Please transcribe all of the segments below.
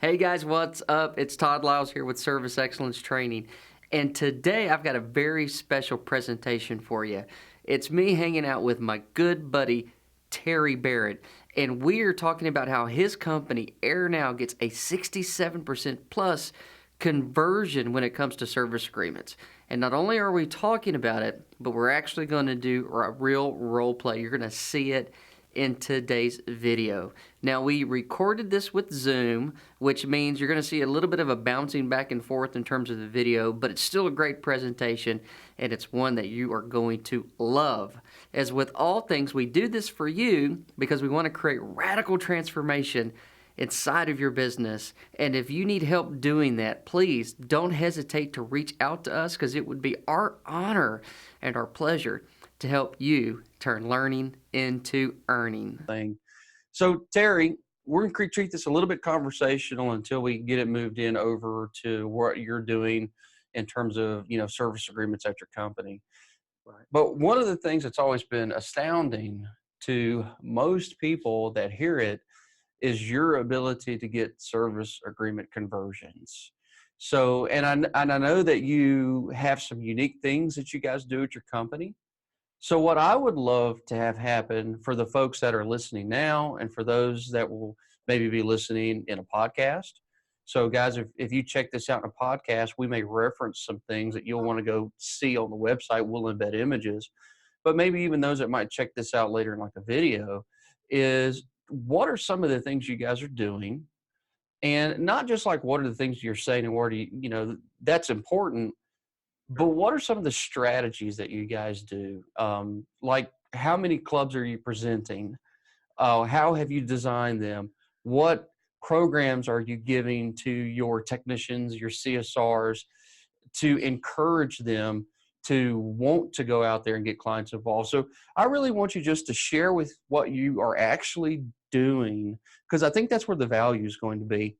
Hey guys, what's up? It's Todd Liles here with Service Excellence Training. And today I've got a very special presentation for you. It's me hanging out with my good buddy, Terry Barrett. And we are talking about how his company, AirNow, gets a 67% plus conversion when it comes to service agreements. And not only are we talking about it, but we're actually going to do a real role play. You're going to see it in today's video. Now, we recorded this with Zoom, which means you're going to see a little bit of a bouncing back and forth in terms of the video, but it's still a great presentation, and it's one that you are going to love. As with all things, we do this for you because we want to create radical transformation inside of your business. And if you need help doing that, please don't hesitate to reach out to us, because it would be our honor and our pleasure to help you turn learning into earning. So Terry, we're going to treat this a little bit conversational until we get it moved in over to what you're doing in terms of, service agreements at your company. Right. But one of the things that's always been astounding to most people that hear it is your ability to get service agreement conversions. So, and I know that you have some unique things that you guys do at your company. So what I would love to have happen for the folks that are listening now, and for those that will maybe be listening in a podcast. So guys, if you check this out in a podcast, we may reference some things that you'll want to go see on the website. We'll embed images, but maybe even those that might check this out later in like a video, is what are some of the things you guys are doing? And not just like what are the things you're saying and where do you, that's important. But what are some of the strategies that you guys do? Like how many clubs are you presenting? How have you designed them? What programs are you giving to your technicians, your CSRs, to encourage them to want to go out there and get clients involved? So I really want you just to share with what you are actually doing, because I think that's where the value is going to be.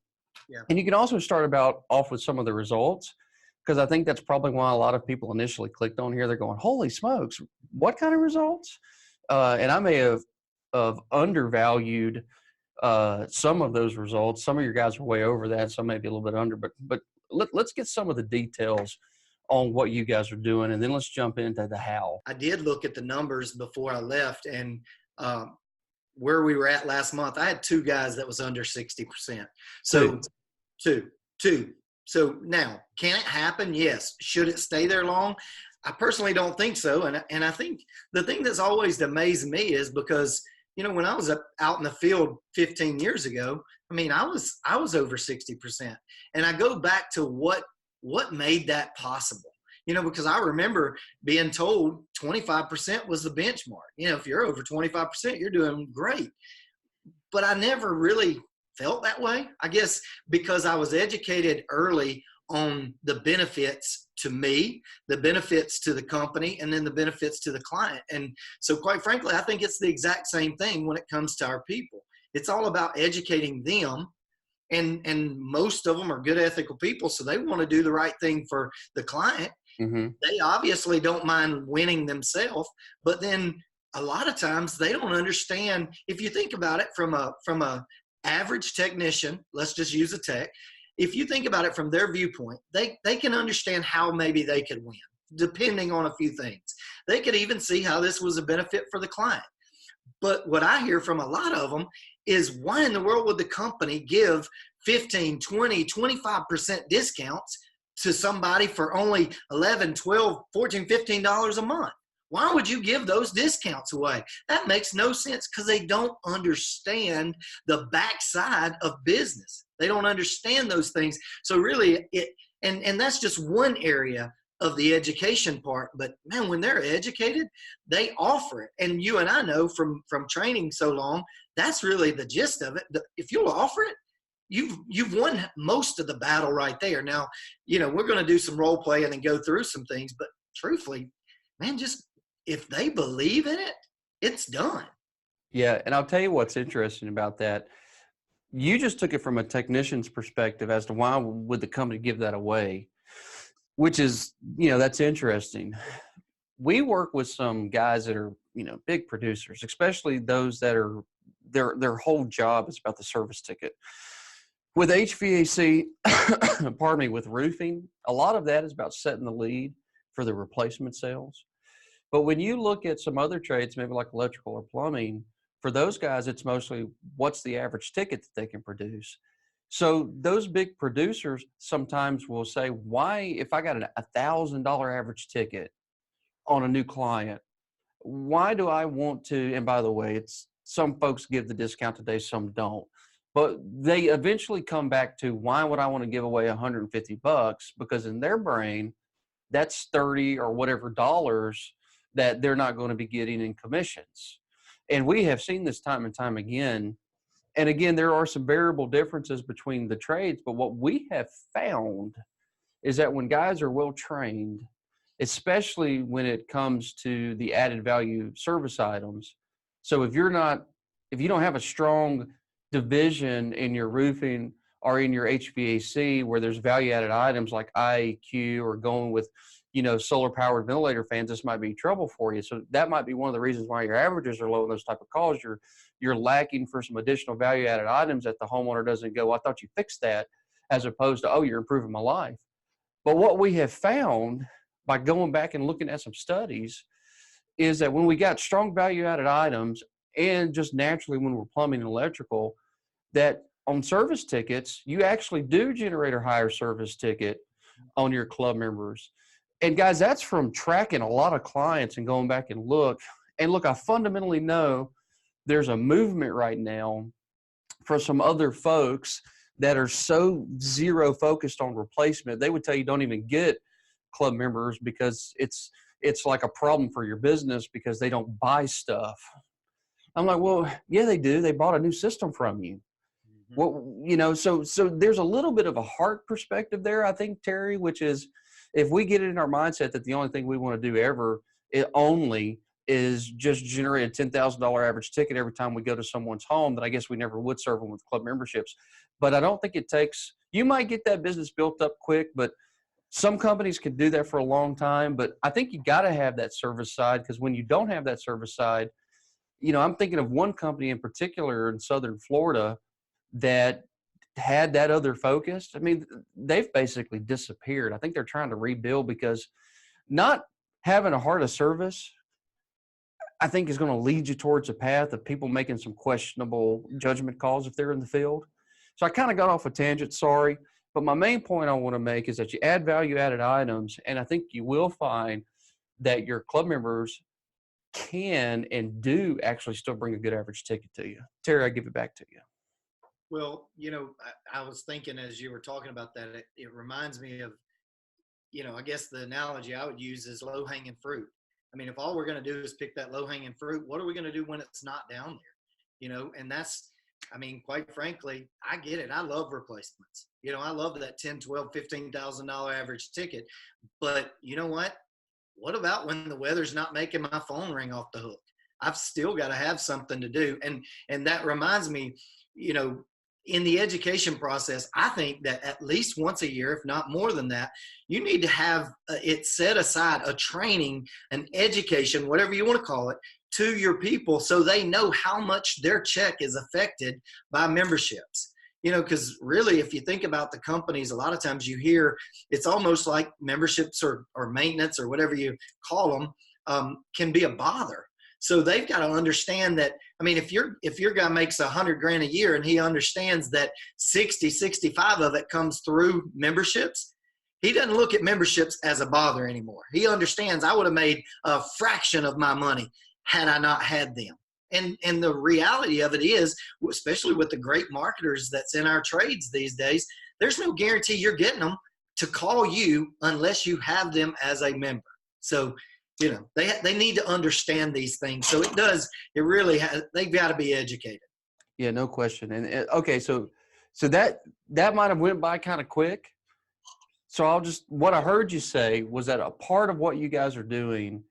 Yeah. And you can also start off with some of the results, because I think that's probably why a lot of people initially clicked on here. They're going, holy smokes, what kind of results? And I may have undervalued some of those results. Some of your guys are way over that, some may be a little bit under. But let's get some of the details on what you guys are doing, and then let's jump into the how. I did look at the numbers before I left, and where we were at last month, I had 2 guys that was under 60%. So two. So now, can it happen? Yes. Should it stay there long? I personally don't think so. And I think the thing that's always amazed me is because, when I was out in the field 15 years ago, I was over 60%. And I go back to what made that possible. Because I remember being told 25% was the benchmark. If you're over 25%, you're doing great. But I never really felt that way, I guess, because I was educated early on the benefits to me, the benefits to the company, and then the benefits to the client. And so quite frankly, I think it's the exact same thing when it comes to our people. It's all about educating them, and most of them are good ethical people, so they want to do the right thing for the client. Mm-hmm. They obviously don't mind winning themselves, but then a lot of times they don't understand. If you think about it from a average technician, let's just use a tech. If you think about it from their viewpoint, they can understand how maybe they could win, depending on a few things. They could even see how this was a benefit for the client. But what I hear from a lot of them is, why in the world would the company give 15, 20, 25% discounts to somebody for only $11, $12, $14, $15 a month? Why would you give those discounts away? That makes no sense, because they don't understand the backside of business. They don't understand those things. So really, and that's just one area of the education part. But man, when they're educated, they offer it. And you and I know from training so long, that's really the gist of it. If you'll offer it, you've won most of the battle right there. Now, we're going to do some role play and then go through some things. But truthfully, man, just if they believe in it, it's done. Yeah, and I'll tell you what's interesting about that. You just took it from a technician's perspective as to why would the company give that away, which is, that's interesting. We work with some guys that are, big producers, especially those that are, their whole job is about the service ticket. With HVAC, pardon me, with roofing, a lot of that is about setting the lead for the replacement sales. But when you look at some other trades, maybe like electrical or plumbing, for those guys, it's mostly what's the average ticket that they can produce. So those big producers sometimes will say, why, if I got a $1,000 average ticket on a new client, why do I want to, and by the way, it's some folks give the discount today, some don't. But they eventually come back to, why would I want to give away $150? Because in their brain, that's 30 or whatever dollars that they're not going to be getting in commissions. And we have seen this time and time again. And again, there are some variable differences between the trades, but what we have found is that when guys are well trained, especially when it comes to the added value service items. So if you don't have a strong division in your roofing or in your HVAC where there's value added items like IAQ or going with, solar powered ventilator fans, this might be trouble for you. So that might be one of the reasons why your averages are low in those type of calls. You're lacking for some additional value added items that the homeowner doesn't go, I thought you fixed that, as opposed to, oh, you're improving my life. But what we have found by going back and looking at some studies is that when we got strong value added items, and just naturally when we're plumbing and electrical, that on service tickets, you actually do generate a higher service ticket on your club members. And guys, that's from tracking a lot of clients and going back and look. And look, I fundamentally know there's a movement right now for some other folks that are so zero focused on replacement. They would tell you don't even get club members because it's like a problem for your business because they don't buy stuff. I'm like, well, yeah, they do. They bought a new system from you. Well, so there's a little bit of a heart perspective there, I think, Terry, which is if we get it in our mindset that the only thing we want to do ever only is just generate a $10,000 average ticket every time we go to someone's home, then I guess we never would serve them with club memberships. But I don't think it takes, you might get that business built up quick, but some companies can do that for a long time. But I think you got to have that service side, because when you don't have that service side, I'm thinking of one company in particular in Southern Florida that had that other focus. I mean, they've basically disappeared. I think they're trying to rebuild because not having a heart of service, I think, is going to lead you towards a path of people making some questionable judgment calls if they're in the field. So I kind of got off a tangent, sorry. But my main point I want to make is that you add value-added items, and I think you will find that your club members can and do actually still bring a good average ticket to you. Terry, I give it back to you. Well, I was thinking as you were talking about that, it reminds me of, I guess the analogy I would use is low-hanging fruit. I mean, if all we're going to do is pick that low-hanging fruit, what are we going to do when it's not down there? And that's, I mean, quite frankly, I get it. I love replacements. I love that $10,000, $12,000, $15,000 average ticket. But you know what? What about when the weather's not making my phone ring off the hook? I've still got to have something to do. And that reminds me, in the education process, I think that at least once a year, if not more than that, you need to have it set aside, a training, an education, whatever you want to call it, to your people so they know how much their check is affected by memberships. Because really, if you think about the companies, a lot of times you hear it's almost like memberships or maintenance or whatever you call them can be a bother. So they've got to understand that. I mean, if your guy makes $100,000 a year and he understands that 65 of it comes through memberships, he doesn't look at memberships as a bother anymore. He understands I would have made a fraction of my money had I not had them. And the reality of it is, especially with the great marketers that's in our trades these days, there's no guarantee you're getting them to call you unless you have them as a member. So, they need to understand these things. So they've got to be educated. Yeah, no question. And okay, so that might have went by kind of quick. So what I heard you say was that a part of what you guys are doing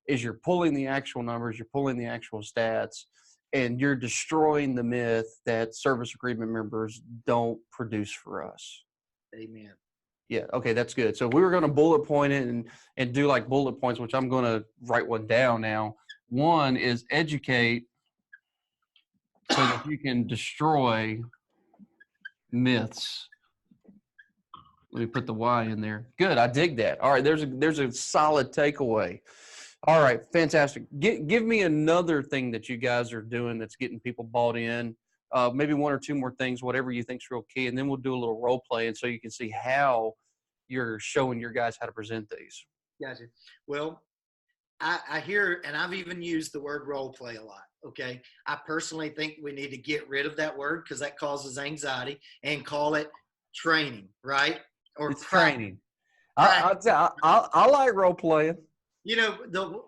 is you're pulling the actual numbers, you're pulling the actual stats, and you're destroying the myth that service agreement members don't produce for us. Amen. Yeah, okay, that's good. So we were going to bullet point it and do like bullet points, which I'm going to write one down now. One is educate so that you can destroy myths. Let me put the Y in there. Good. I dig that. All right. There's a solid takeaway. All right. Fantastic. Give me another thing that you guys are doing that's getting people bought in. Maybe one or two more things, whatever you think's real key. And then we'll do a little role play. And so you can see how you're showing your guys how to present these. Gotcha. Well, I hear, and I've even used the word role play a lot. Okay. I personally think we need to get rid of that word because that causes anxiety and call it training, right? Or It's training. I like role playing. You know,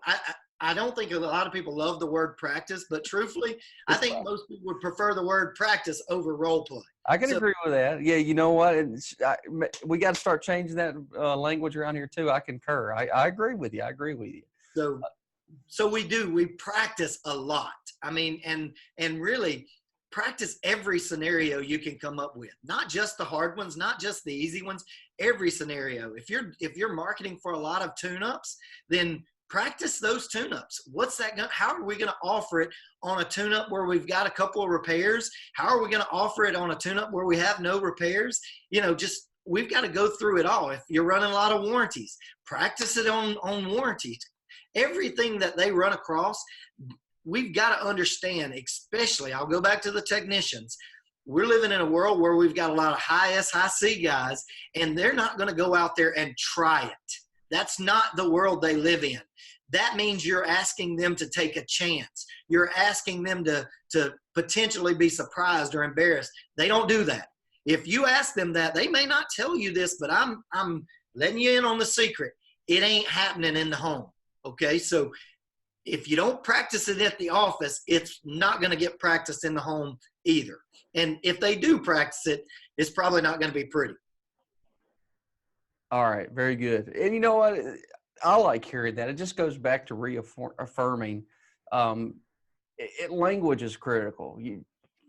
I don't think a lot of people love the word practice, but truthfully, I think most people would prefer the word practice over role play. I can agree with that. Yeah, you know what? We got to start changing that language around here too. I concur. I agree with you. I agree with you. So we practice a lot. I mean, and really practice every scenario you can come up with, not just the hard ones, not just the easy ones, every scenario. If you're marketing for a lot of tune-ups, then practice those tune-ups. What's that going? How are we going to offer it on a tune-up where we've got a couple of repairs? How are we going to offer it on a tune-up where we have no repairs? You know, just we've got to go through it all. If you're running a lot of warranties, practice it on warranties. Everything that they run across, we've got to understand, especially, I'll go back to the technicians. We're living in a world where we've got a lot of high S, high C guys, and they're not going to go out there and try it. That's not the world they live in. That means you're asking them to take a chance. You're asking them to potentially be surprised or embarrassed. They don't do that. If you ask them that, they may not tell you this, but I'm letting you in on the secret. It ain't happening in the home. Okay, so if you don't practice it at the office, it's not going to get practiced in the home either. And if they do practice it, it's probably not going to be pretty. All right, very good. And you know what? I like hearing that. It just goes back to reaffirming. Language is critical.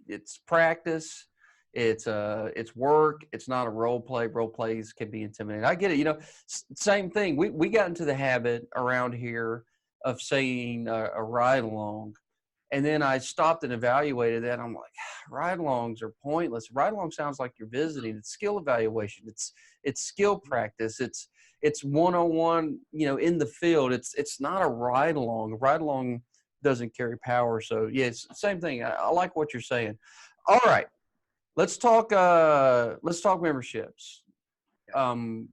It's practice. It's work. It's not a role play. Role plays can be intimidating. I get it. You know, same thing. We got into the habit around here of saying a ride along, and then I stopped and evaluated that. I'm like, ride alongs are pointless. Ride along sounds like you're visiting. It's skill evaluation. It's skill practice. It's one-on-one. You know, in the field. It's not a ride along. A ride along doesn't carry power. So yeah, it's the same thing. I like what you're saying. All right. Let's talk memberships. Hold on.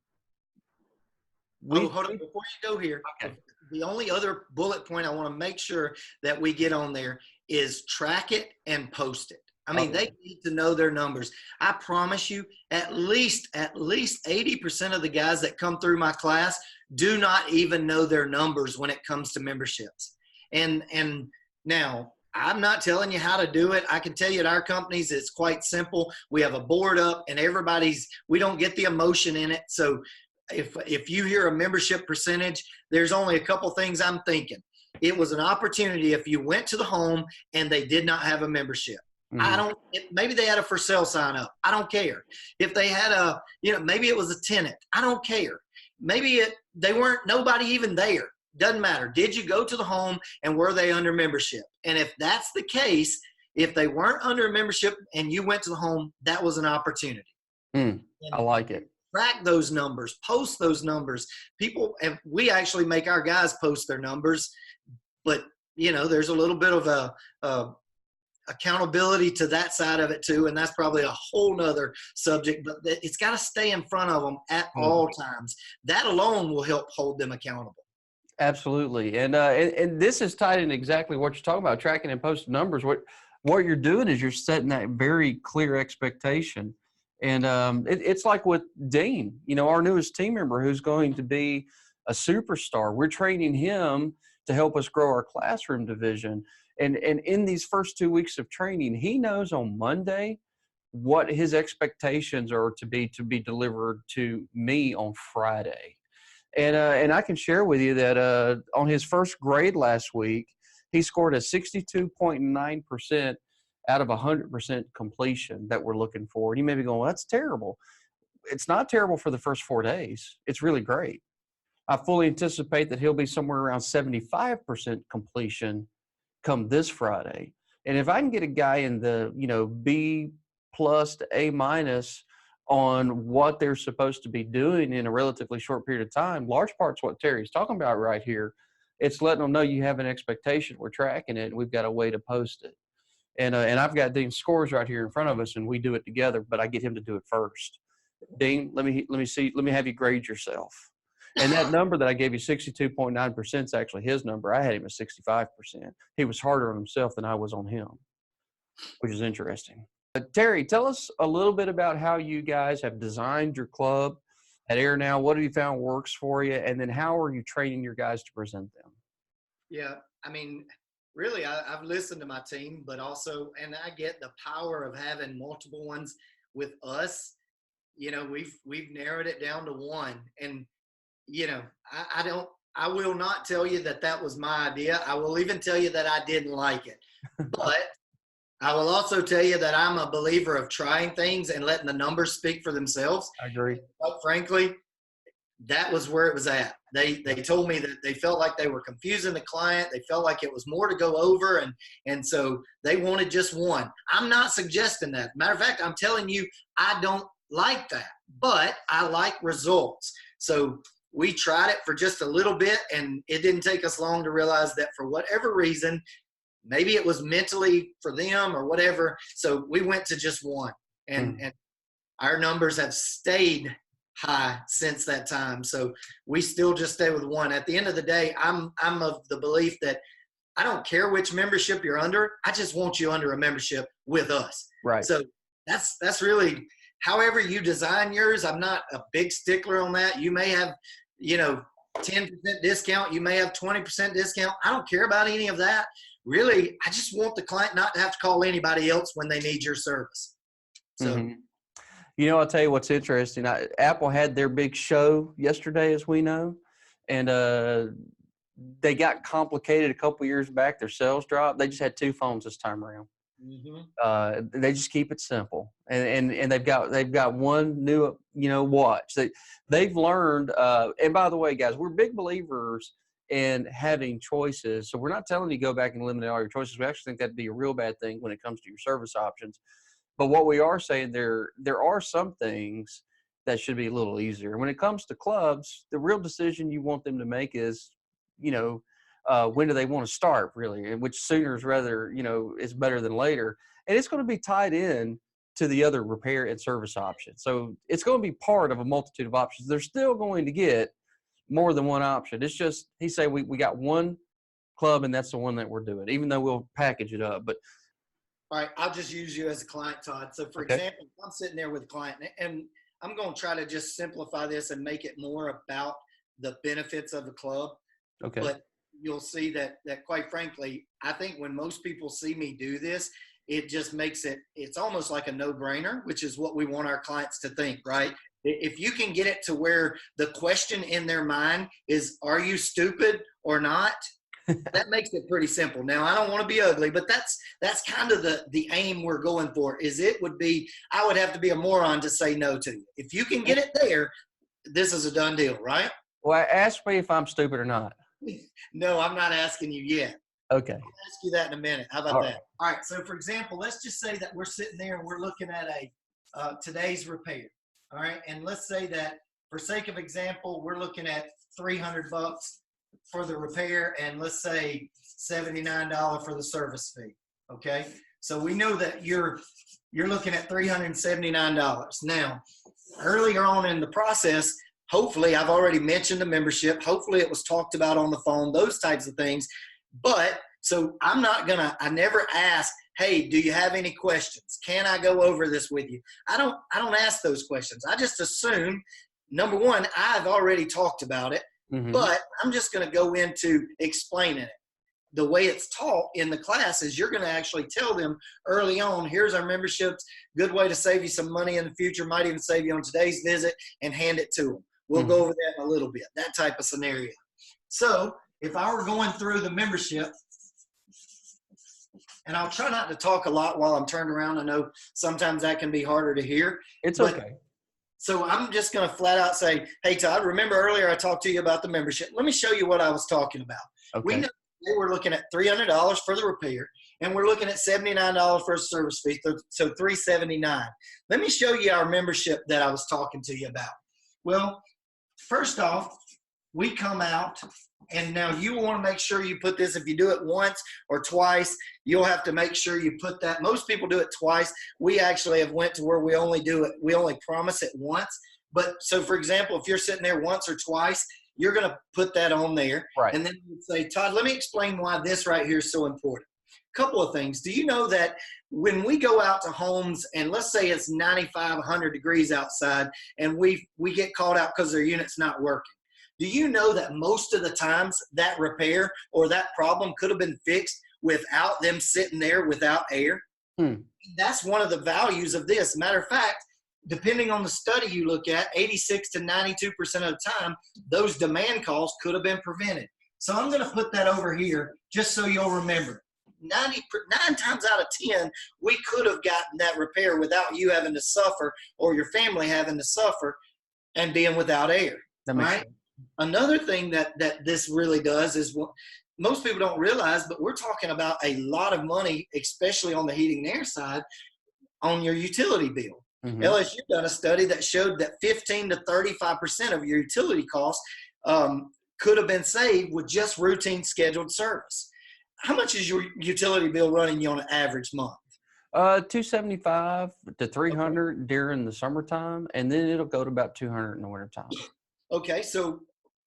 Before you go here, okay. The only other bullet point I want to make sure that we get on there is track it and post it. I mean, They need to know their numbers. I promise you, at least 80% of the guys that come through my class do not even know their numbers when it comes to memberships. And now, I'm not telling you how to do it. I can tell you at our companies, it's quite simple. We have a board up and we don't get the emotion in it. So if you hear a membership percentage, there's only a couple things I'm thinking. It was an opportunity if you went to the home and they did not have a membership. Mm-hmm. Maybe they had a for sale sign up. I don't care. If they had maybe it was a tenant. I don't care. Maybe they weren't, nobody even there. Doesn't matter. Did you go to the home and were they under membership? And if that's the case, if they weren't under membership and you went to the home, that was an opportunity. I like it. Track those numbers, post those numbers. We actually make our guys post their numbers, but there's a little bit of a accountability to that side of it too. And that's probably a whole nother subject, but it's got to stay in front of them at all times. That alone will help hold them accountable. Absolutely. And this is tied in exactly what you're talking about, tracking and posting numbers. What you're doing is you're setting that very clear expectation. And it's like with Dean, our newest team member who's going to be a superstar. We're training him to help us grow our classroom division. And in these first 2 weeks of training, he knows on Monday what his expectations are to be delivered to me on Friday. And I can share with you that on his first grade last week, he scored a 62.9% out of 100% completion that we're looking for. And you may be going, well, that's terrible. It's not terrible for the first 4 days. It's really great. I fully anticipate that he'll be somewhere around 75% completion come this Friday. And if I can get a guy in the, B plus to A minus on what they're supposed to be doing in a relatively short period of time. Large part's what Terry's talking about right here. It's letting them know you have an expectation. We're tracking it, and we've got a way to post it. And I've got Dean's scores right here in front of us, and we do it together. But I get him to do it first. Dean, let me see. Let me have you grade yourself. And that number that I gave you, 62.9%, is actually his number. I had him at 65%. He was harder on himself than I was on him, which is interesting. Terry, tell us a little bit about how you guys have designed your club at AirNow. What have you found works for you? And then how are you training your guys to present them? Yeah, I mean, really, I've listened to my team, but also, and I get the power of having multiple ones with us. You know, we've narrowed it down to one. And, you know, I will not tell you that was my idea. I will even tell you that I didn't like it. But I will also tell you that I'm a believer of trying things and letting the numbers speak for themselves. I agree. Quite frankly, that was where it was at. They told me that they felt like they were confusing the client. They felt like it was more to go over, and so they wanted just one. I'm not suggesting that. Matter of fact, I'm telling you, I don't like that, but I like results. So we tried it for just a little bit, and it didn't take us long to realize that for whatever reason, maybe it was mentally for them or whatever. So we went to just one, and our numbers have stayed high since that time. So we still just stay with one. At the end of the day, I'm of the belief that I don't care which membership you're under. I just want you under a membership with us. Right. So that's really however you design yours. I'm not a big stickler on that. You may have, 10% discount. You may have 20% discount. I don't care about any of that. Really, I just want the client not to have to call anybody else when they need your service. So, I'll tell you what's interesting. Apple had their big show yesterday, as we know, and they got complicated a couple years back. Their sales dropped. They just had 2 phones this time around. They just keep it simple, and they've got one new watch. They've learned. And by the way, guys, we're big believers in having choices. So we're not telling you to go back and eliminate all your choices. We actually think that'd be a real bad thing when it comes to your service options. But what we are saying, there are some things that should be a little easier. When it comes to clubs, the real decision you want them to make is, when do they want to start, really, and which sooner is rather, is better than later. And it's going to be tied in to the other repair and service options. So it's going to be part of a multitude of options. They're still going to get more than one option. It's just, he said, we got one club and that's the one that we're doing, even though we'll package it up. But all right, I'll just use you as a client, Todd. So, for example, I'm sitting there with a client, and I'm going to try to just simplify this and make it more about the benefits of the club. Okay. But you'll see that quite frankly, I think when most people see me do this, it just makes it's almost like a no-brainer, which is what we want our clients to think, right? If you can get it to where the question in their mind is, are you stupid or not? That makes it pretty simple. Now, I don't want to be ugly, but that's kind of the aim we're going for. I would have to be a moron to say no to you. If you can get it there, this is a done deal, right? Well, ask me if I'm stupid or not. No, I'm not asking you yet. Okay. I'll ask you that in a minute. How about that? All right. So, for example, let's just say that we're sitting there and we're looking at today's repair. All right. And let's say that for sake of example, we're looking at $300 for the repair, and let's say $79 for the service fee. Okay. So we know that you're looking at $379. Now, earlier on in the process, hopefully I've already mentioned the membership. Hopefully it was talked about on the phone, those types of things. But so I never ask, hey, do you have any questions? Can I go over this with you? I don't ask those questions. I just assume, number one, I've already talked about it, but I'm just going to go into explaining it. The way it's taught in the class is you're going to actually tell them early on, here's our memberships, good way to save you some money in the future, might even save you on today's visit, and hand it to them. We'll go over that in a little bit, that type of scenario. So if I were going through the membership, and I'll try not to talk a lot while I'm turned around. I know sometimes that can be harder to hear. It's okay. So I'm just going to flat out say, hey, Todd, remember earlier I talked to you about the membership. Let me show you what I was talking about. Okay. We know they were looking at $300 for the repair. and we're looking at $79 for a service fee, so $379. Let me show you our membership that I was talking to you about. Well, first off, we come out, and now you want to make sure you put this. If you do it once or twice, you'll have to make sure you put that. Most people do it twice. We actually have went to where we only do it. We only promise it once. But so, for example, if you're sitting there once or twice, you're going to put that on there. Right. And then you say, Todd, let me explain why this right here is so important. Couple of things. Do you know that when we go out to homes and let's say it's 95, 100 degrees outside and we get called out because their unit's not working? Do you know that most of the times that repair or that problem could have been fixed without them sitting there without air? That's one of the values of this. Matter of fact, depending on the study you look at, 86 to 92% of the time, those demand calls could have been prevented. So I'm going to put that over here just so you'll remember. 9 times out of 10, we could have gotten that repair without you having to suffer or your family having to suffer and being without air. That makes right? sense. Another thing that this really does is what most people don't realize, but we're talking about a lot of money, especially on the heating and air side, on your utility bill. LSU done a study that showed that 15 to 35% of your utility costs could have been saved with just routine scheduled service. How much is your utility bill running you on an average month? $275 to $300 during the summertime, and then it'll go to about $200 in the wintertime. Okay, so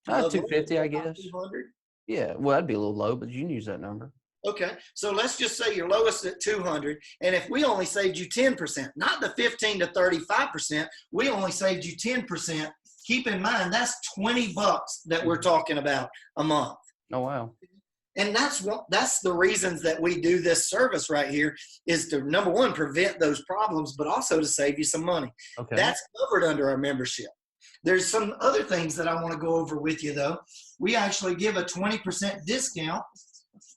$250, I guess. 200. Yeah, well, that'd be a little low, but you can use that number. Okay, so let's just say your lowest at 200, and if we only saved you 10%, not the 15 to 35%, we only saved you 10%. Keep in mind that's $20 that we're talking about a month. Oh wow! And that's the reasons that we do this service right here is to, number one, prevent those problems, but also to save you some money. Okay, that's covered under our membership. There's some other things that I want to go over with you though. We actually give a 20% discount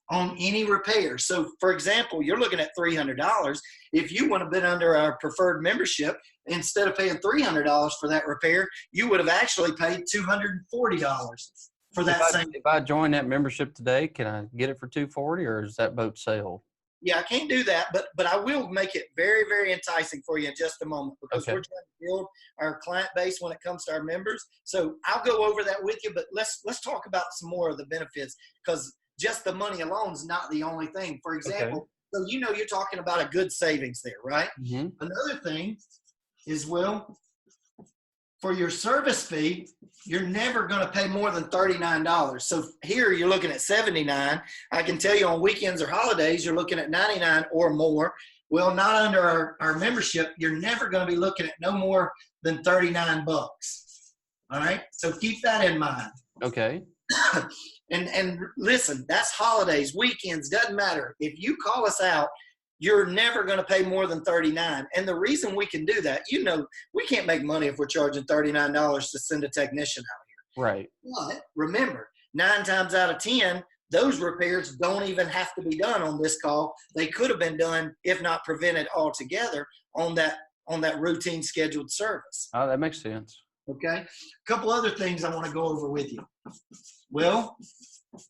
on any repair. So for example, you're looking at $300. If you would have been under our preferred membership, instead of paying $300 for that repair, you would have actually paid $240 for that same. If I join that membership today, can I get it for $240 or is that boat sailed? Yeah, I can't do that, but I will make it very, very enticing for you in just a moment because we're trying to build our client base when it comes to our members. So I'll go over that with you, but let's talk about some more of the benefits because just the money alone is not the only thing. For example, so you're talking about a good savings there, right? Another thing is, well, for your service fee, you're never going to pay more than $39. So here you're looking at $79. I can tell you on weekends or holidays, you're looking at $99 or more. Well, not under our membership, you're never going to be looking at no more than $39. All right. So keep that in mind. Okay. And listen, that's holidays, weekends, doesn't matter. If you call us out, you're never going to pay more than $39. And the reason we can do that, we can't make money if we're charging $39 to send a technician out here. Right. But remember, 9 times out of 10, those repairs don't even have to be done on this call. They could have been done, if not prevented altogether, on that routine scheduled service. Oh, that makes sense. Okay. A couple other things I want to go over with you. Well,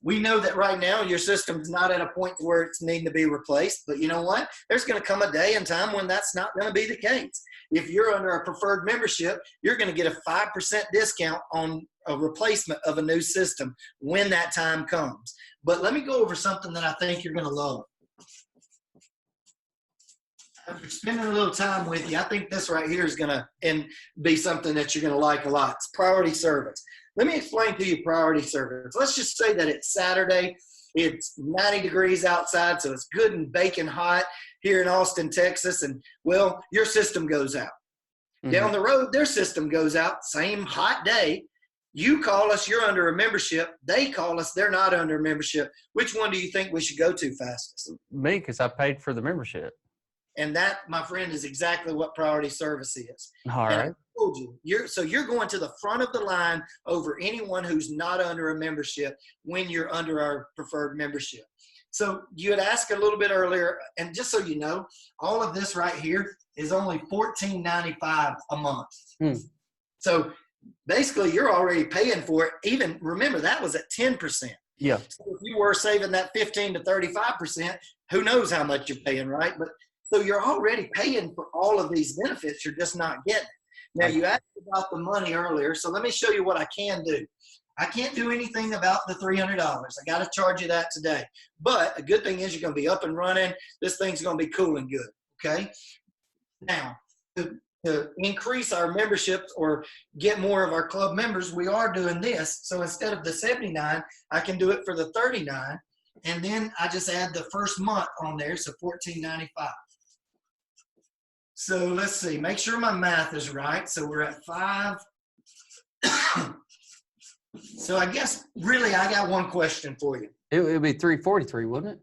we know that right now your system's not at a point where it's needing to be replaced, but you know what? There's going to come a day and time when that's not going to be the case. If you're under a preferred membership, you're going to get a 5% discount on a replacement of a new system when that time comes. But let me go over something that I think you're going to love. After spending a little time with you, I think this right here is going to be something that you're going to like a lot. It's priority service. Let me explain to you priority service. Let's just say that it's Saturday. It's 90 degrees outside, so it's good and baking hot here in Austin, Texas. And, well, your system goes out. Down the road, their system goes out, same hot day. You call us, you're under a membership. They call us, they're not under a membership. Which one do you think we should go to fastest? Me, because I paid for the membership. And that, my friend, is exactly what priority service is. All right. I told you, you're going to the front of the line over anyone who's not under a membership when you're under our preferred membership. So you had asked a little bit earlier, and just so you know, all of this right here is only $14.95 a month. So basically, you're already paying for it. Even remember that was at 10%. Yeah. So if you were saving that 15 to 35%, who knows how much you're paying, right? But so you're already paying for all of these benefits. You're just not getting it. Now, you asked about the money earlier, so let me show you what I can do. I can't do anything about the $300. I got to charge you that today. But a good thing is you're going to be up and running. This thing's going to be cool and good, okay? Now, to increase our memberships or get more of our club members, we are doing this. So instead of the 79, I can do it for the 39, and then I just add the first month on there, so $14.95. So let's see, make sure my math is right. So we're at 5. So I guess really I got one question for you. It would be 343, wouldn't it?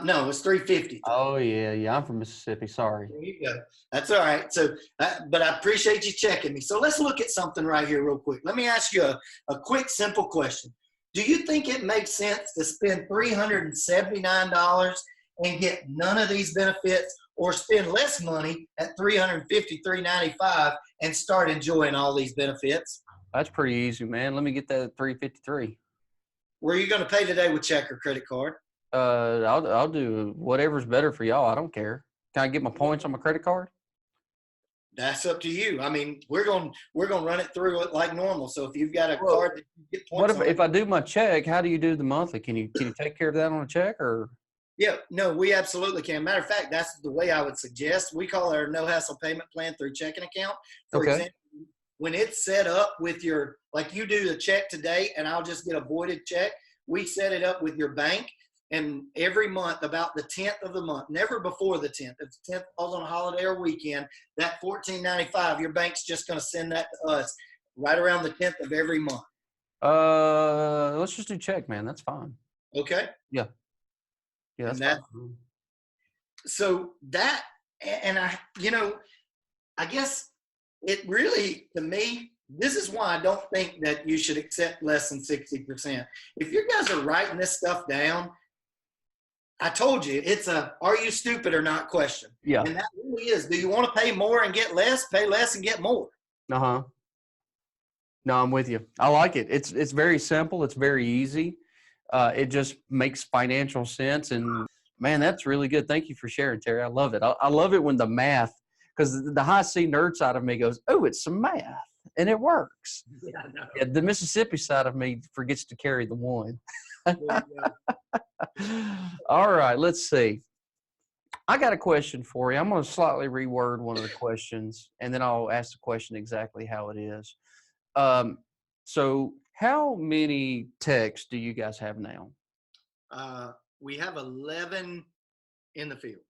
No, it's 350. Oh yeah. I'm from Mississippi. Sorry. There you go. That's all right. So, but I appreciate you checking me. So let's look at something right here real quick. Let me ask you a quick, simple question. Do you think it makes sense to spend $379 and get none of these benefits, or spend less money at $350, $395 and start enjoying all these benefits? That's pretty easy, man. Let me get that at 353. Were you going to pay today with check or credit card? I'll do whatever's better for y'all. I don't care. Can I get my points on my credit card? That's up to you. I mean, we're going to run it through it like normal. So if you've got a card that you get points What if I do my check? How do you do the monthly? Can you take care of that on a check or? Yeah, no, we absolutely can. Matter of fact, that's the way I would suggest. We call our no hassle payment plan through checking account. For example, when it's set up with your, like you do the check today and I'll just get a voided check, we set it up with your bank. And every month, about the 10th of the month, never before the 10th, if the 10th falls on a holiday or weekend, that $14.95, your bank's just going to send that to us right around the 10th of every month. Let's just do check, man. That's fine. Okay. Yeah. Yeah, that's fine. So that, and I guess it really, to me, this is why I don't think that you should accept less than 60%. If you guys are writing this stuff down, I told you, it's a are you stupid or not question. Yeah. And that really is. Do you want to pay more and get less? Pay less and get more. Uh-huh. No, I'm with you. I like it. It's very simple. It's very easy. It just makes financial sense. And, man, that's really good. Thank you for sharing, Terry. I love it. I love it when the math, because the high C nerd side of me goes, oh, it's some math, and it works. Yeah, I know. Yeah, the Mississippi side of me forgets to carry the one. All right, let's see. I got a question for you. I'm going to slightly reword one of the questions, and then I'll ask the question exactly how it is. So how many techs do you guys have now? We have 11 in the field.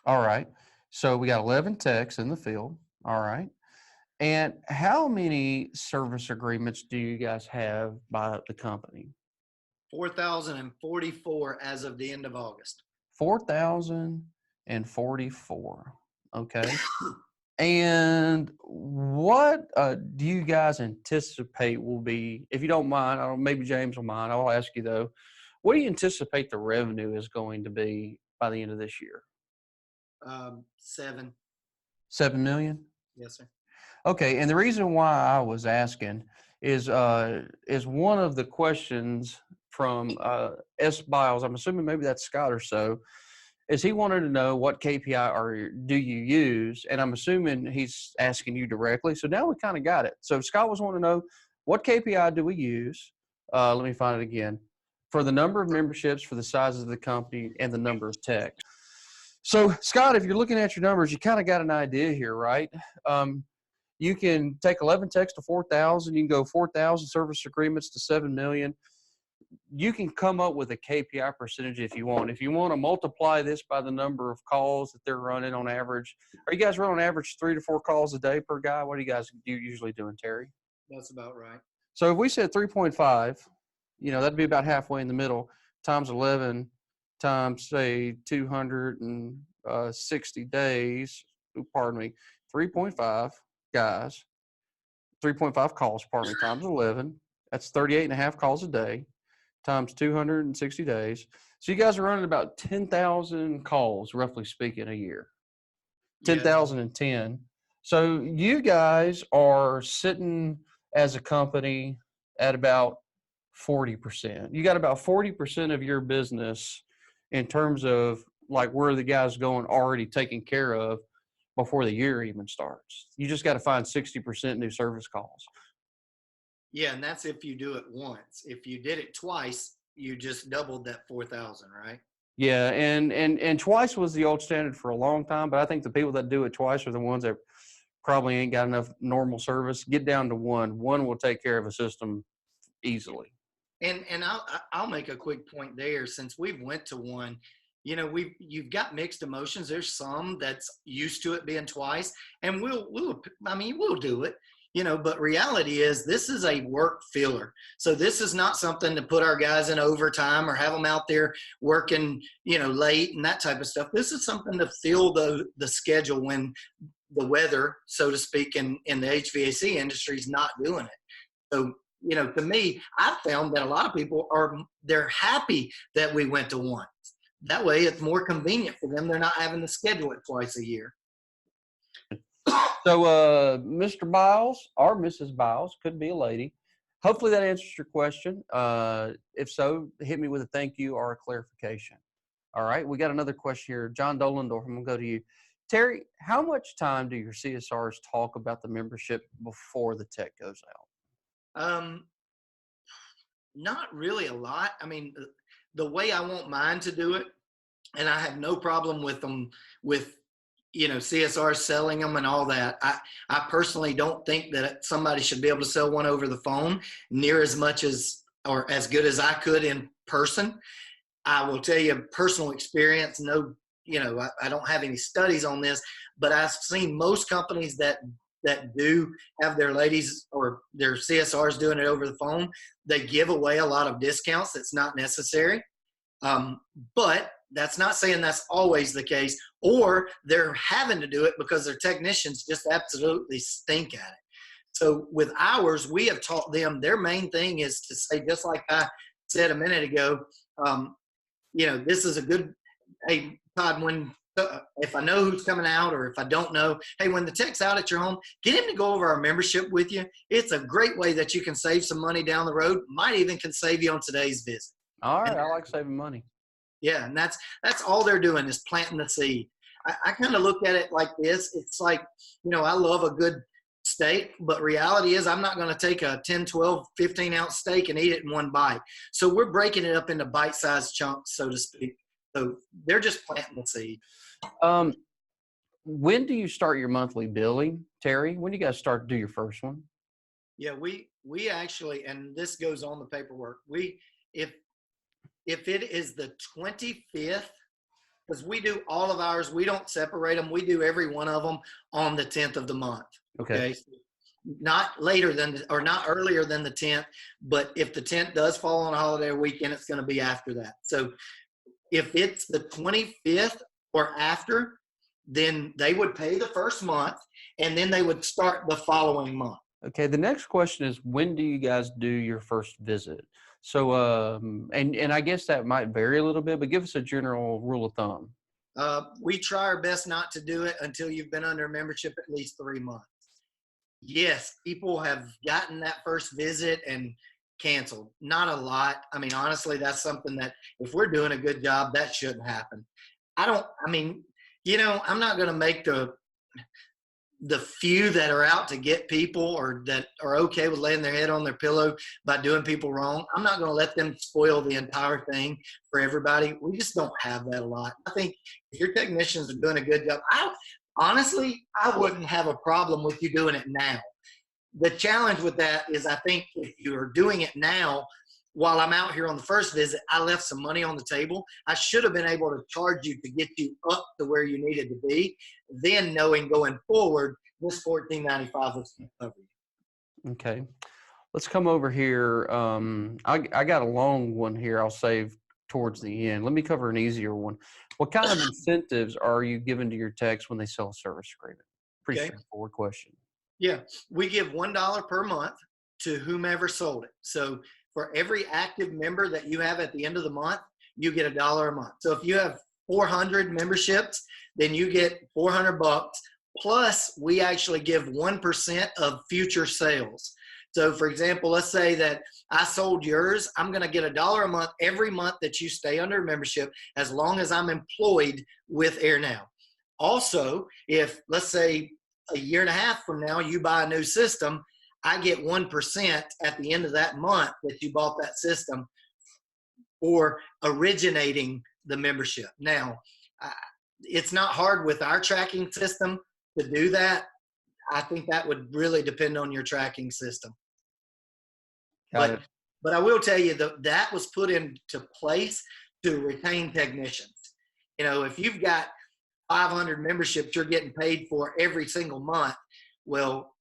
All right. So we got 11 techs in the field. All right. And how many service agreements do you guys have by the company? 4,044 as of the end of August. 4,044. Okay. And what do you guys anticipate will be, if you don't mind, maybe James will mind, I'll ask you though, what do you anticipate the revenue is going to be by the end of this year? 7. 7 million? Yes, sir. Okay. And the reason why I was asking is one of the questions from S. Biles, I'm assuming maybe that's Scott or so, is he wanted to know what KPI do you use, and I'm assuming he's asking you directly. So now we kind of got it. So Scott was wanting to know, what KPI do we use? Let me find it again. For the number of memberships, for the size of the company, and the number of techs. So Scott, if you're looking at your numbers, you kind of got an idea here, right? You can take 11 techs to 4,000. You can go 4,000 service agreements to 7 million. You can come up with a KPI percentage if you want. If you want to multiply this by the number of calls that they're running on average, are you guys running on average 3 to 4 calls a day per guy? What are you guys usually doing, Terry? That's about right. So if we said 3.5, that'd be about halfway in the middle, times 11 times, say, 260 days, 3.5 guys, 3.5 calls, times 11. That's 38.5 calls a day, times 260 days. So you guys are running about 10,000 calls, roughly speaking, a year. 10,010. So you guys are sitting as a company at about 40%. You got about 40% of your business in terms of like where the guy's going already taken care of before the year even starts. You just got to find 60% new service calls. Yeah, and that's if you do it once. If you did it twice, you just doubled that 4,000, right? Yeah, and twice was the old standard for a long time, but I think the people that do it twice are the ones that probably ain't got enough normal service. Get down to one. One will take care of a system easily. And I'll make a quick point there. Since we've went to one, you know, you've got mixed emotions. There's some that's used to it being twice, and we'll do it, you know. But reality is, this is a work filler. So this is not something to put our guys in overtime or have them out there working, you know, late and that type of stuff. This is something to fill the schedule when the weather, so to speak, in the HVAC industry is not doing it. So, you know, to me, I found that a lot of people they're happy that we went to one. That way it's more convenient for them. They're not having to schedule it twice a year. So, Mr. Biles or Mrs. Biles, could be a lady. Hopefully that answers your question. If so, hit me with a thank you or a clarification. All right, we got another question here. John Dolendorf, I'm going to go to you. Terry, how much time do your CSRs talk about the membership before the tech goes out? Not really a lot. I mean, the way I want mine to do it, and I have no problem with them, with, you know, CSR selling them and all that. I personally don't think that somebody should be able to sell one over the phone near as much as, or as good as I could in person. I will tell you personal experience. No, you know, I don't have any studies on this, but I've seen most companies that do have their ladies or their CSRs doing it over the phone. They give away a lot of discounts. That's not necessary. But that's not saying that's always the case, or they're having to do it because their technicians just absolutely stink at it. So with ours, we have taught them, their main thing is to say, just like I said a minute ago, you know, this is a good, hey, Todd, if I know who's coming out or if I don't know, hey, when the tech's out at your home, get him to go over our membership with you. It's a great way that you can save some money down the road. Might even can save you on today's visit. All right, I like saving money. Yeah, and that's all they're doing is planting the seed. I kind of look at it like this. It's like, you know, I love a good steak, but reality is I'm not going to take a 10, 12, 15-ounce steak and eat it in one bite. So we're breaking it up into bite-sized chunks, so to speak. So they're just planting the seed. When do you start your monthly billing, Terry? When do you guys start to do your first one? Yeah, we actually, and this goes on the paperwork. If it is the 25th, because we do all of ours, we don't separate them. We do every one of them on the 10th of the month. Okay. Not later than, or not earlier than the 10th, but if the 10th does fall on a holiday or weekend, it's going to be after that. So if it's the 25th or after, then they would pay the first month and then they would start the following month. Okay. The next question is, when do you guys do your first visit? So, and I guess that might vary a little bit, but give us a general rule of thumb. We try our best not to do it until you've been under membership at least 3 months. Yes, people have gotten that first visit and canceled. Not a lot. I mean, honestly, that's something that if we're doing a good job, that shouldn't happen. You know, I'm not going to make the few that are out to get people or that are okay with laying their head on their pillow by doing people wrong. I'm not going to let them spoil the entire thing for everybody. We just don't have that a lot. I think if your technicians are doing a good job, honestly, I wouldn't have a problem with you doing it now. The challenge with that is I think if you're doing it now, while I'm out here on the first visit, I left some money on the table. I should have been able to charge you to get you up to where you needed to be. Then knowing going forward, this $14.95 was going to cover you. Okay. Let's come over here. I got a long one here I'll save towards the end. Let me cover an easier one. What kind of incentives are you giving to your techs when they sell a service agreement? Pretty straightforward question. Yeah. We give $1 per month to whomever sold it. So for every active member that you have at the end of the month, you get $1 a month. So if you have 400 memberships, then you get $400. Plus, we actually give 1% of future sales. So for example, let's say that I sold yours. I'm going to get $1 a month every month that you stay under membership, as long as I'm employed with AirNow. Also, if let's say a year and a half from now, you buy a new system, I get 1% at the end of that month that you bought that system for originating the membership. Now, it's not hard with our tracking system to do that. I think that would really depend on your tracking system. But I will tell you that was put into place to retain technicians. You know, if you've got 500 memberships you're getting paid for every single month, well,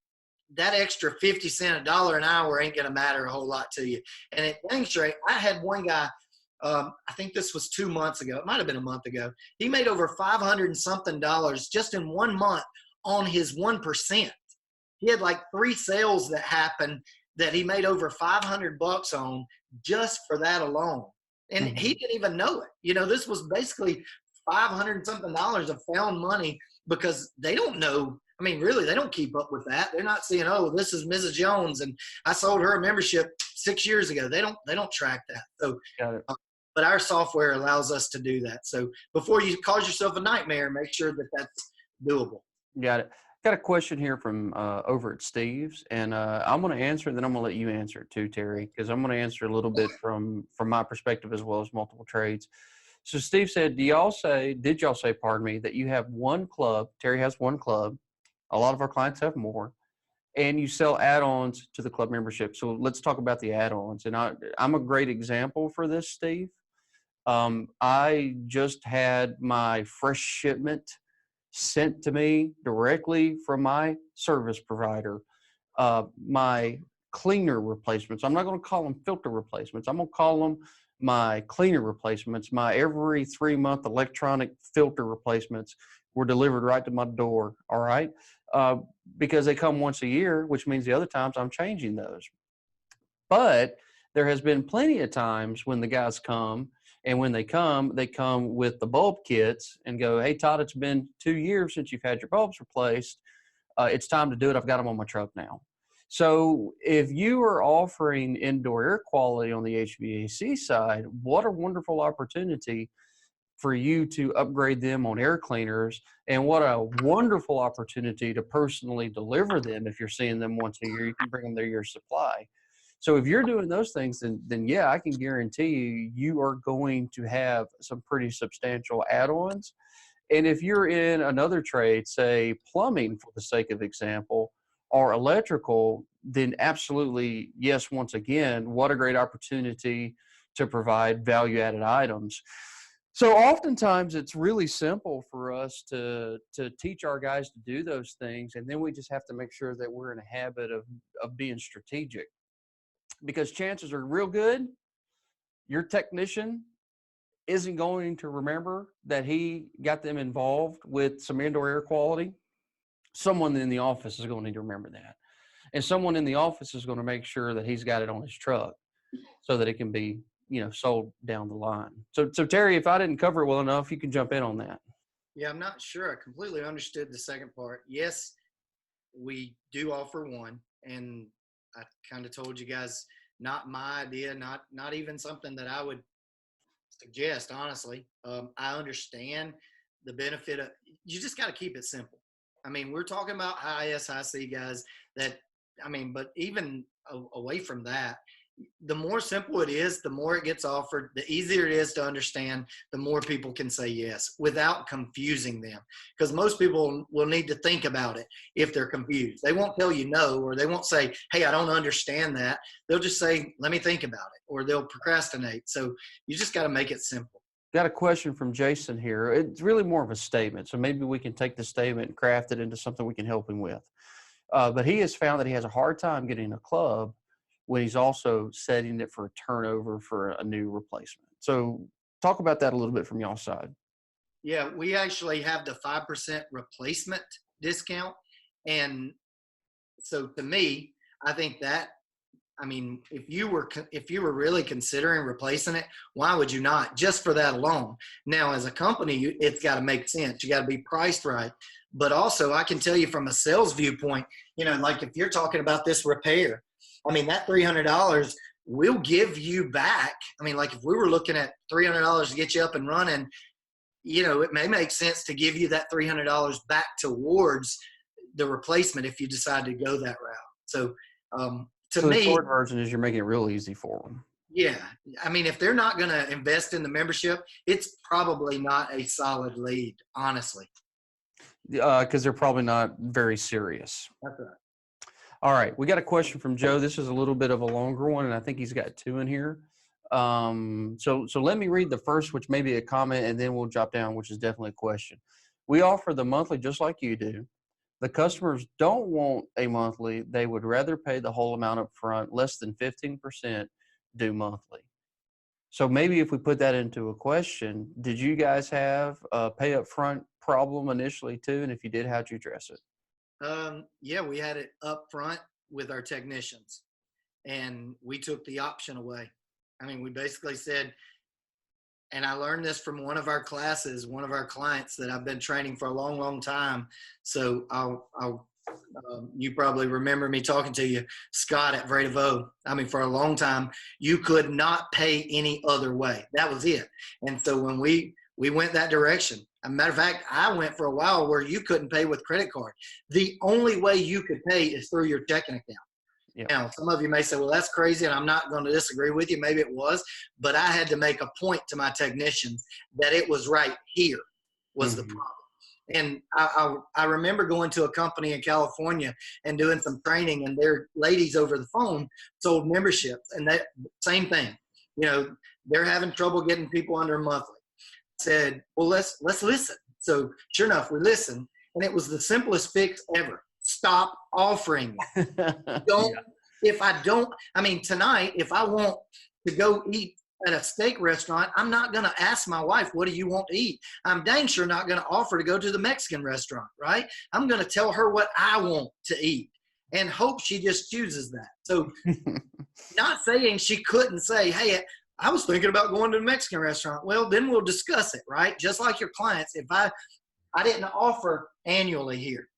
that extra 50 cents, $1 an hour ain't going to matter a whole lot to you. And at dang straight, I had one guy, I think this was 2 months ago. It might have been a month ago. He made over 500 and something dollars just in 1 month on his 1%. He had like 3 sales that happened that he made over $500 on just for that alone. And he didn't even know it. You know, this was basically 500 and something dollars of found money, because they don't know. I mean, really, they don't keep up with that. They're not seeing, oh, this is Mrs. Jones and I sold her a membership 6 years ago. They don't track that. So, but our software allows us to do that. So before you cause yourself a nightmare, make sure that that's doable. Got it. Got a question here from over at Steve's, and I'm going to answer it, then I'm going to let you answer it too, Terry, because I'm going to answer a little bit from my perspective as well as multiple trades. So Steve said, did y'all say, that you have one club, Terry has one club, a lot of our clients have more, and you sell add-ons to the club membership. So let's talk about the add-ons. And I'm a great example for this, Steve. I just had my fresh shipment sent to me directly from my service provider. My cleaner replacements, I'm not going to call them filter replacements. I'm going to call them my cleaner replacements. My every 3-month electronic filter replacements were delivered right to my door. All right. Because they come once a year, which means the other times I'm changing those. But there has been plenty of times when the guys come, and when they come with the bulb kits and go, hey, Todd, it's been 2 years since you've had your bulbs replaced. It's time to do it. I've got them on my truck now. So if you are offering indoor air quality on the HVAC side, what a wonderful opportunity for you to upgrade them on air cleaners, and what a wonderful opportunity to personally deliver them. If you're seeing them once a year, you can bring them their year's supply. So if you're doing those things, then yeah, I can guarantee you are going to have some pretty substantial add-ons. And if you're in another trade, say plumbing for the sake of example, or electrical, then absolutely, yes, once again, what a great opportunity to provide value-added items. So oftentimes it's really simple for us to teach our guys to do those things, and then we just have to make sure that we're in a habit of being strategic. Because chances are real good, your technician isn't going to remember that he got them involved with some indoor air quality. Someone in the office is going to need to remember that. And someone in the office is going to make sure that he's got it on his truck so that it can be, sold down the line. So Terry, if I didn't cover it well enough, you can jump in on that. Yeah, I'm not sure I completely understood the second part. Yes, we do offer one, and I kind of told you guys, not my idea, not even something that I would suggest, honestly. I understand the benefit of, you just got to keep it simple. I mean, we're talking about high SIC guys but even away from that, the more simple it is, the more it gets offered, the easier it is to understand, the more people can say yes without confusing them. Because most people will need to think about it if they're confused. They won't tell you no, or they won't say, hey, I don't understand that. They'll just say, let me think about it, or they'll procrastinate. So you just got to make it simple. Got a question from Jason here. It's really more of a statement. So maybe we can take the statement and craft it into something we can help him with. But he has found that he has a hard time getting a club when he's also setting it for a turnover for a new replacement. So talk about that a little bit from y'all's side. Yeah, we actually have the 5% replacement discount. And so to me, I think that, if you were really considering replacing it, why would you not? Just for that alone. Now, as a company, it's got to make sense. You got to be priced right. But also, I can tell you from a sales viewpoint, like if you're talking about this repair, I mean, that $300 we'll give you back. I mean, like if we were looking at $300 to get you up and running, it may make sense to give you that $300 back towards the replacement if you decide to go that route. So, so the short version is you're making it real easy for them. Yeah. I mean, if they're not going to invest in the membership, it's probably not a solid lead, honestly. Because they're probably not very serious. That's right. All right. We got a question from Joe. This is a little bit of a longer one, and I think he's got 2 in here. So let me read the first, which may be a comment, and then we'll drop down, which is definitely a question. We offer the monthly just like you do. The customers don't want a monthly. They would rather pay the whole amount up front, less than 15% due monthly. So maybe if we put that into a question, did you guys have a pay up front problem initially too? And if you did, how'd you address it? Yeah, we had it up front with our technicians, and we took the option away. I mean, we basically said, and I learned this from one of our classes, one of our clients that I've been training for a long, long time. So you probably remember me talking to you, Scott at Vredevo. I mean, for a long time, you could not pay any other way. That was it. And so when we went that direction, as a matter of fact, I went for a while where you couldn't pay with credit card. The only way you could pay is through your checking account. Yep. Now, some of you may say, well, that's crazy, and I'm not going to disagree with you. Maybe it was, but I had to make a point to my technicians that it was right here was the problem. And I remember going to a company in California and doing some training, and their ladies over the phone sold memberships, and that same thing. They're having trouble getting people under a monthly. Said, well, let's listen. So sure enough, we listened, and it was the simplest fix ever. Stop offering. Tonight, if I want to go eat at a steak restaurant, I'm not going to ask my wife, what do you want to eat? I'm dang sure not going to offer to go to the Mexican restaurant, right? I'm going to tell her what I want to eat and hope she just chooses that. So not saying she couldn't say, hey, I was thinking about going to the Mexican restaurant. Well, then we'll discuss it, right? Just like your clients. If I didn't offer annually here,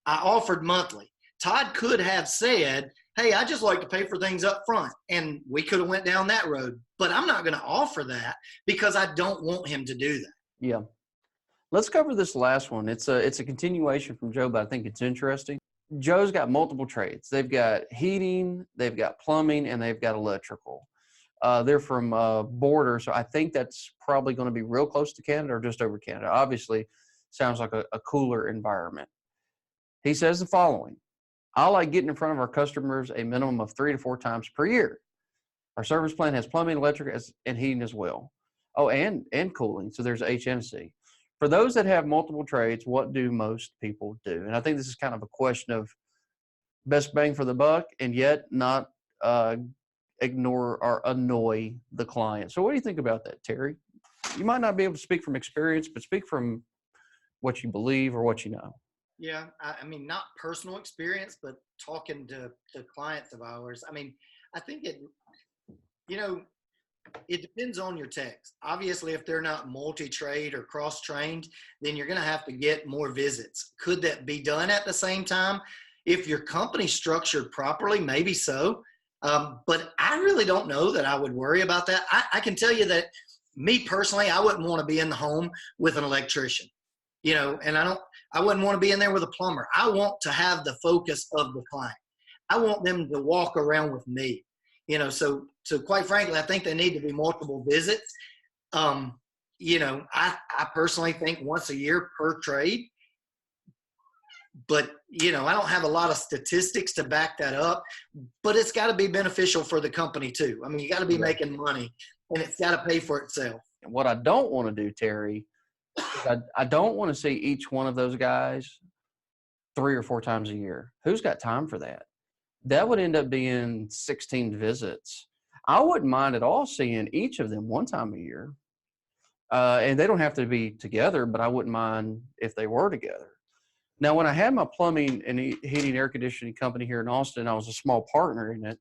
I offered monthly. Todd could have said, hey, I just like to pay for things up front. And we could have went down that road. But I'm not going to offer that because I don't want him to do that. Yeah. Let's cover this last one. It's a continuation from Joe, but I think it's interesting. Joe's got multiple trades. They've got heating, they've got plumbing, and they've got electrical. They're from border, so I think that's probably going to be real close to Canada or just over Canada. Obviously, sounds like a cooler environment. He says the following: I like getting in front of our customers a minimum of 3 to 4 times per year. Our service plan has plumbing, electric, and heating as well. Oh, and cooling. So there's HNC. For those that have multiple trades, what do most people do? And I think this is kind of a question of best bang for the buck, and yet not ignore or annoy the client. So what do you think about that, Terry? You might not be able to speak from experience, but speak from what you believe or what you know. Yeah, I mean, not personal experience, but talking to clients of ours. I mean, I think it depends on your techs. Obviously, if they're not multi-trade or cross-trained, then you're going to have to get more visits. Could that be done at the same time? If your company's structured properly, maybe so. But I really don't know that I would worry about that. I can tell you that me personally, I wouldn't want to be in the home with an electrician, and I wouldn't want to be in there with a plumber. I want to have the focus of the client. I want them to walk around with me, so quite frankly, I think they need to be multiple visits. I personally think once a year per trade, but I don't have a lot of statistics to back that up, but it's got to be beneficial for the company too. I mean, you got to be making money, and it's got to pay for itself. What I don't want to do, Terry, I don't want to see each one of those guys 3 or 4 times a year. Who's got time for that? That would end up being 16 visits. I wouldn't mind at all seeing each of them 1 time a year. And they don't have to be together, but I wouldn't mind if they were together. Now, when I had my plumbing and heating air conditioning company here in Austin, I was a small partner in it.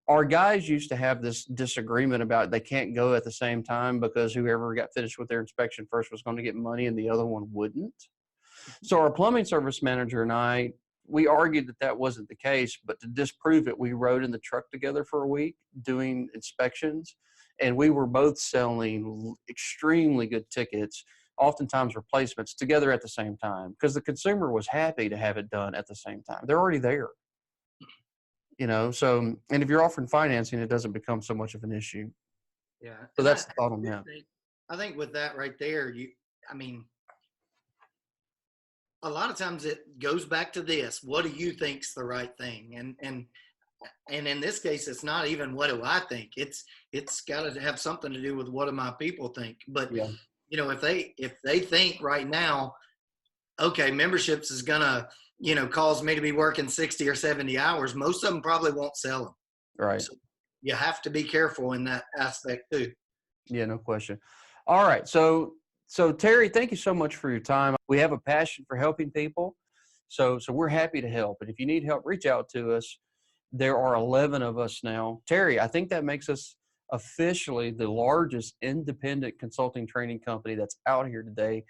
Our guys used to have this disagreement about they can't go at the same time because whoever got finished with their inspection first was going to get money and the other one wouldn't. So our plumbing service manager and I, we argued that that wasn't the case, but to disprove it, we rode in the truck together for a week doing inspections, and we were both selling extremely good tickets, oftentimes replacements, together at the same time, because the consumer was happy to have it done at the same time. They're already there, so, and if you're offering financing, it doesn't become so much of an issue. Yeah. So that's the thought on that. I think with that right there, I mean, a lot of times it goes back to this: what do you think's the right thing? And in this case, it's not even what do I think. It's got to have something to do with what do my people think. But Yeah. if they think right now, okay, memberships is gonna cause me to be working 60 or 70 hours, most of them probably won't sell them. Right. So you have to be careful in that aspect too. Yeah, no question. All right. So Terry, thank you so much for your time. We have a passion for helping people. So we're happy to help. And if you need help, reach out to us. There are 11 of us now. Terry, I think that makes us officially the largest independent consulting training company that's out here today.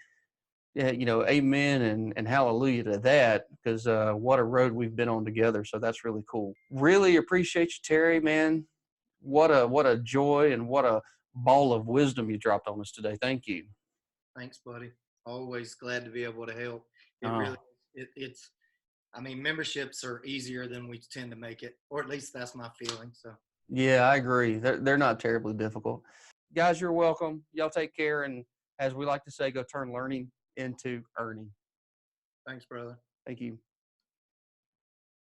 Yeah, amen and hallelujah to that, because what a road we've been on together. So that's really cool. Really appreciate you, Terry, man. What a joy and what a ball of wisdom you dropped on us today. Thank you. Thanks, buddy. Always glad to be able to help. It really, it's, I mean, memberships are easier than we tend to make it, or at least that's my feeling. So. Yeah, I agree. They're not terribly difficult. Guys, you're welcome. Y'all take care. And as we like to say, go turn learning into earning. Thanks, brother. Thank you.